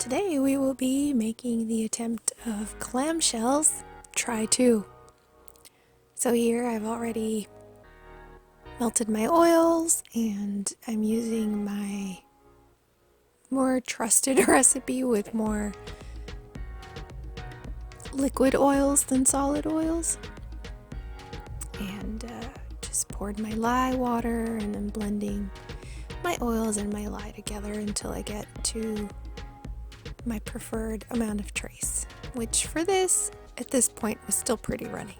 Today we will be making the attempt of clamshells try 2. So here I've already melted my oils and I'm using my more trusted recipe with more liquid oils than solid oils. And just poured my lye water and I'm blending my oils and my lye together until I get to my preferred amount of trace, which for this, at this point, was still pretty runny.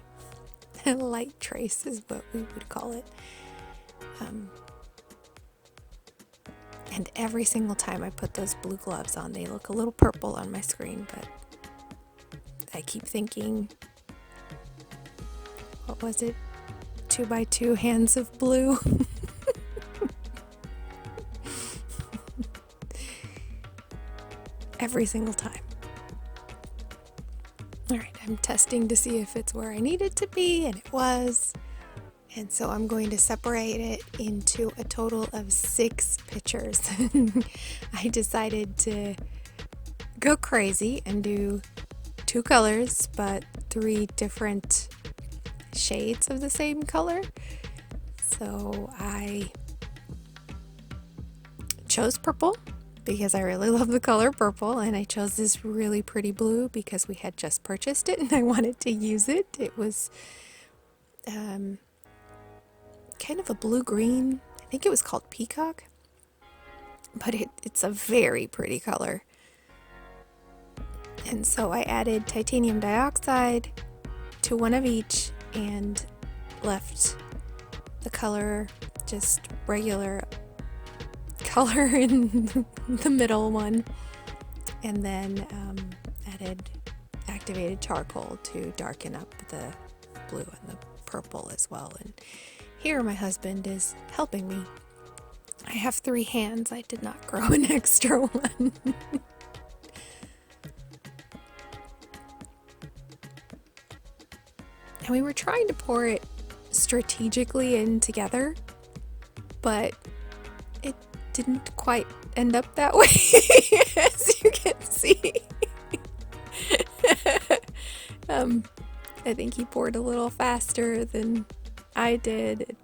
Light trace is what we would call it. And every single time I put those blue gloves on, they look a little purple on my screen, but I keep thinking, what was it? 2x2 hands of blue. Every single time. Alright, I'm testing to see if it's where I need it to be, and it was. And so I'm going to separate it into a total of 6 pictures. I decided to go crazy and do 2 colors, but 3 different shades of the same color. So I chose purple because I really love the color purple, and I chose this really pretty blue because we had just purchased it and I wanted to use it. It was kind of a blue-green. I think it was called peacock, but it's a very pretty color. And so I added titanium dioxide to one of each and left the color just regular color in the middle one, and then added activated charcoal to darken up the blue and the purple as well. And here my husband is helping me. I have 3 hands. I did not grow an extra one. And we were trying to pour it strategically in together, but it didn't quite end up that way, as you can see. I think he poured a little faster than I did.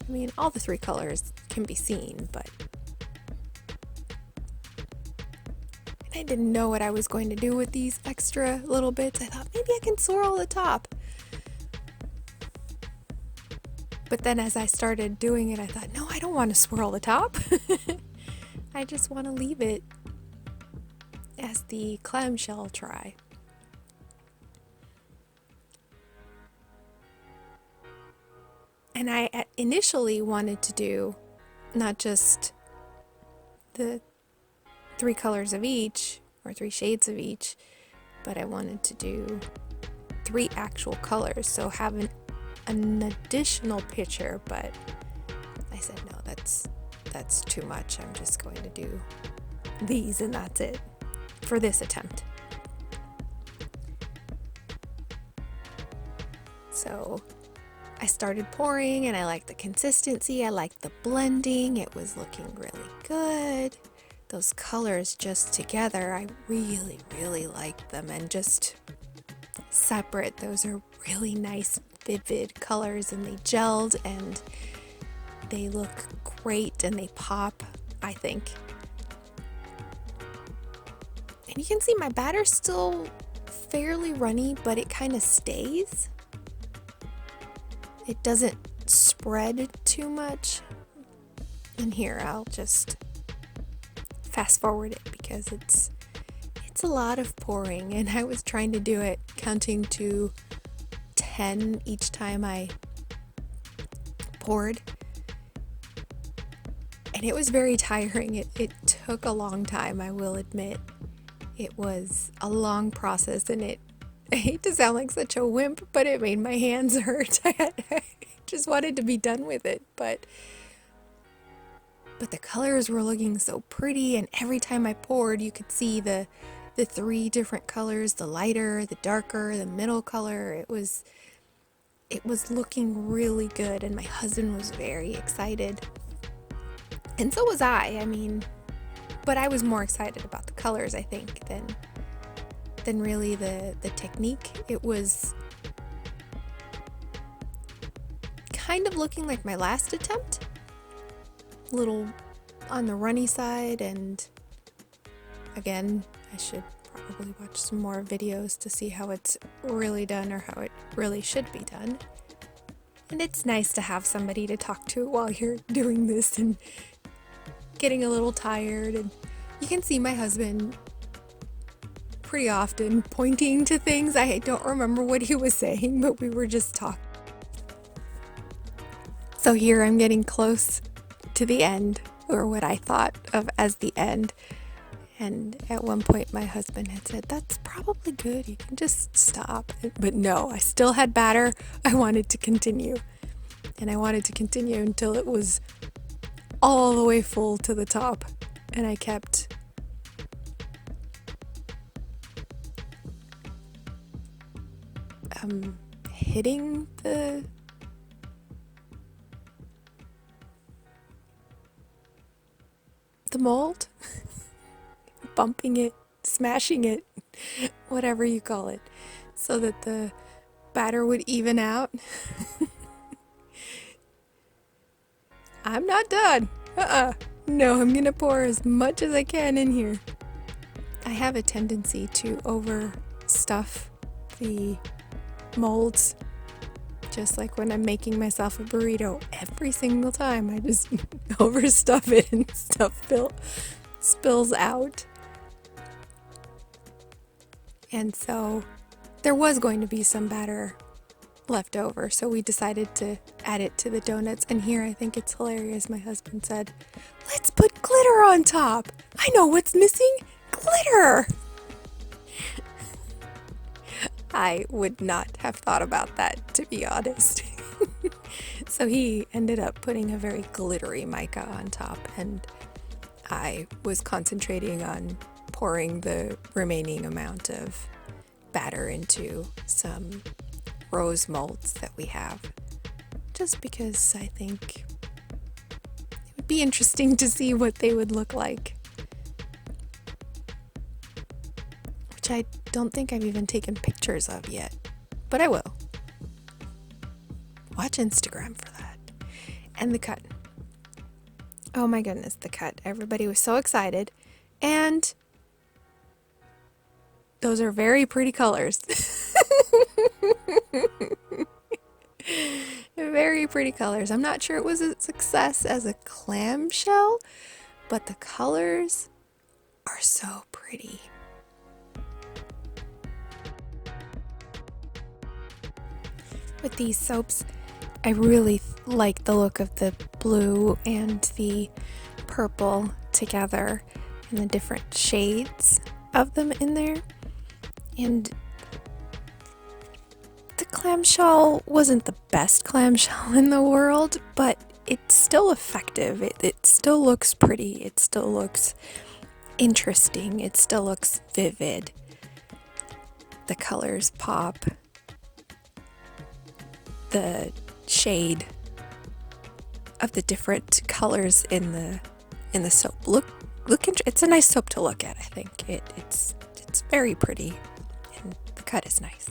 I mean, all the 3 colors can be seen, but I didn't know what I was going to do with these extra little bits. I thought maybe I can swirl the top. But then as I started doing it, I thought, no, I don't want to swirl the top. I just want to leave it as the clamshell try. And I initially wanted to do not just the 3 colors of each, or 3 shades of each, but I wanted to do 3 actual colors, so have an additional picture, but I said no, that's too much. I'm just going to do these and that's it for this attempt. So I started pouring and I liked the consistency, I liked the blending, it was looking really good. Those colors just together, I really, really liked them, and just separate, those are really nice, vivid colors, and they gelled and they look great and they pop, I think. And you can see my batter's still fairly runny, but it kind of stays. It doesn't spread too much. And here I'll just fast forward it because it's a lot of pouring, and I was trying to do it counting to 10 each time I poured, and it was very tiring. It took a long time, I will admit. It was a long process, and I hate to sound like such a wimp, but it made my hands hurt. I just wanted to be done with it, but the colors were looking so pretty, and every time I poured you could see the 3 different colors, the lighter, the darker, the middle color. It was looking really good, and my husband was very excited, and so was I. I mean, But I was more excited about the colors, I think, than really the technique. It was kind of looking like my last attempt. A little on the runny side, and again, I should probably watch some more videos to see how it's really done or how it really should be done. And it's nice to have somebody to talk to while you're doing this and getting a little tired. And you can see my husband pretty often pointing to things. I don't remember what he was saying, but we were just talking. So here I'm getting close to the end, or what I thought of as the end. And at one point my husband had said, "That's probably good, you can just stop." But no, I still had batter. I wanted to continue. And I wanted to continue until it was all the way full to the top. And I kept hitting the mold, bumping it, smashing it, whatever you call it, so that the batter would even out. I'm not done. No, I'm gonna pour as much as I can in here. I have a tendency to overstuff the molds, just like when I'm making myself a burrito. Every single time I just overstuff it and stuff spills out. And so there was going to be some batter left over, so we decided to add it to the donuts. And here I think it's hilarious. My husband said, "Let's put glitter on top. I know what's missing. Glitter." I would not have thought about that, to be honest. So he ended up putting a very glittery mica on top, and I was concentrating on pouring the remaining amount of batter into some rose molds that we have, just because I think it would be interesting to see what they would look like, which I don't think I've even taken pictures of yet, but I will. Watch Instagram for that. And the cut. Oh my goodness, the cut. Everybody was so excited. And those are very pretty colors. Very pretty colors. I'm not sure it was a success as a clamshell, but the colors are so pretty. With these soaps, I really like the look of the blue and the purple together, and the different shades of them in there. And the clamshell wasn't the best clamshell in the world, but it's still effective. It still looks pretty. It still looks interesting. It still looks vivid. The colors pop. The shade of the different colors in the soap it's a nice soap to look at. I think it's very pretty, and the cut is nice.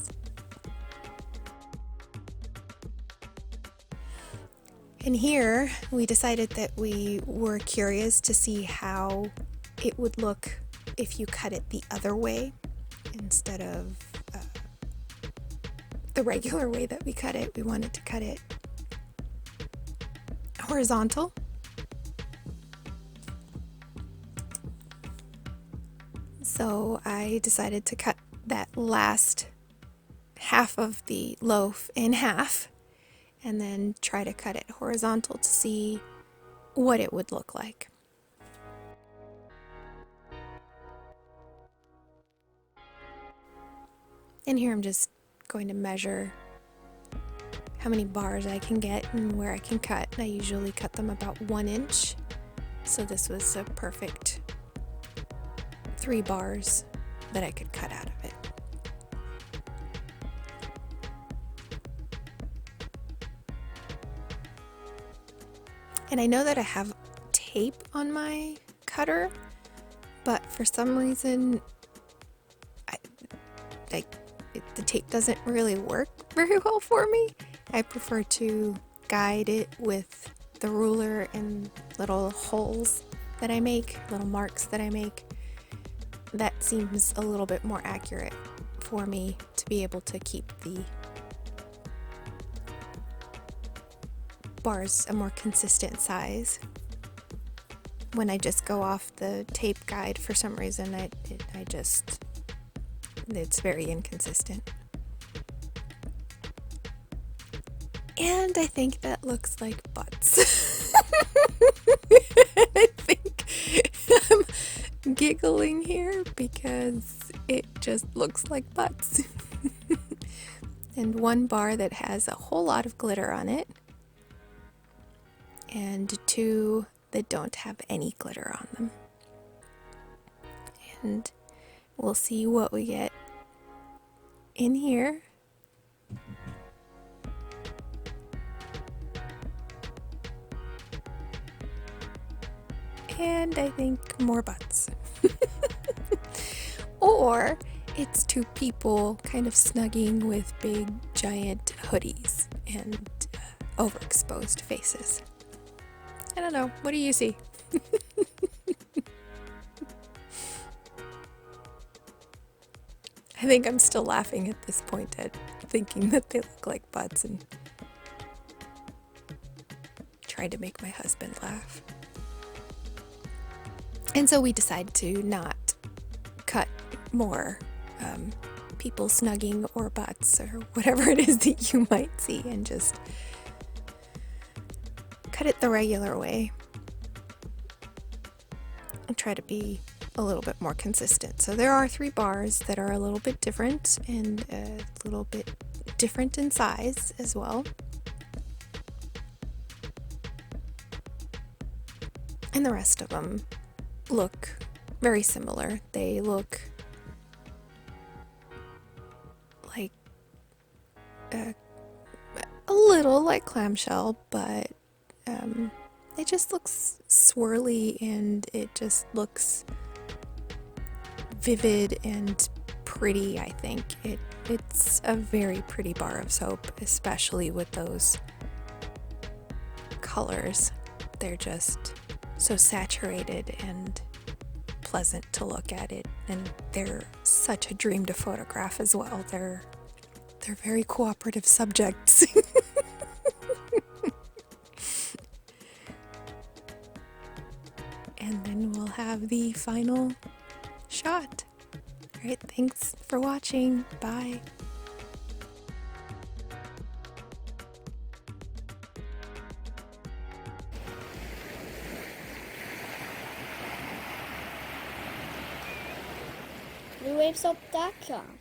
And here we decided that we were curious to see how it would look if you cut it the other way instead of the regular way that we cut it. We wanted to cut it horizontal. So I decided to cut that last half of the loaf in half and then try to cut it horizontal to see what it would look like. And here I'm just going to measure how many bars I can get and where I can cut. I usually cut them about 1 inch, so this was a perfect 3 bars that I could cut out of it. And I know that I have tape on my cutter, but for some reason, the tape doesn't really work very well for me. I prefer to guide it with the ruler and little holes that I make, little marks that I make. That seems a little bit more accurate for me to be able to keep the bars a more consistent size. When I just go off the tape guide, for some reason, it's very inconsistent. And I think that looks like butts. I think I'm giggling here because it just looks like butts. And one bar that has a whole lot of glitter on it, and two that don't have any glitter on them. And we'll see what we get in here. And I think more butts. Or it's two people kind of snugging with big giant hoodies and overexposed faces. I don't know. What do you see? I think I'm still laughing at this point at thinking that they look like butts and trying to make my husband laugh. And so we decide to not cut more people snugging or butts or whatever it is that you might see, and just cut it the regular way. And try to be a little bit more consistent. So there are 3 bars that are a little bit different, and a little bit different in size as well. And the rest of them look very similar. They look like a little like Clamshell, but it just looks swirly, and it just looks vivid and pretty. I think it's a very pretty bar of soap, especially with those colors. They're just so saturated and pleasant to look at it, and they're such a dream to photograph as well. They're very cooperative subjects. And then we'll have the final shot. All right, thanks for watching. Bye. NewWaveSoap.com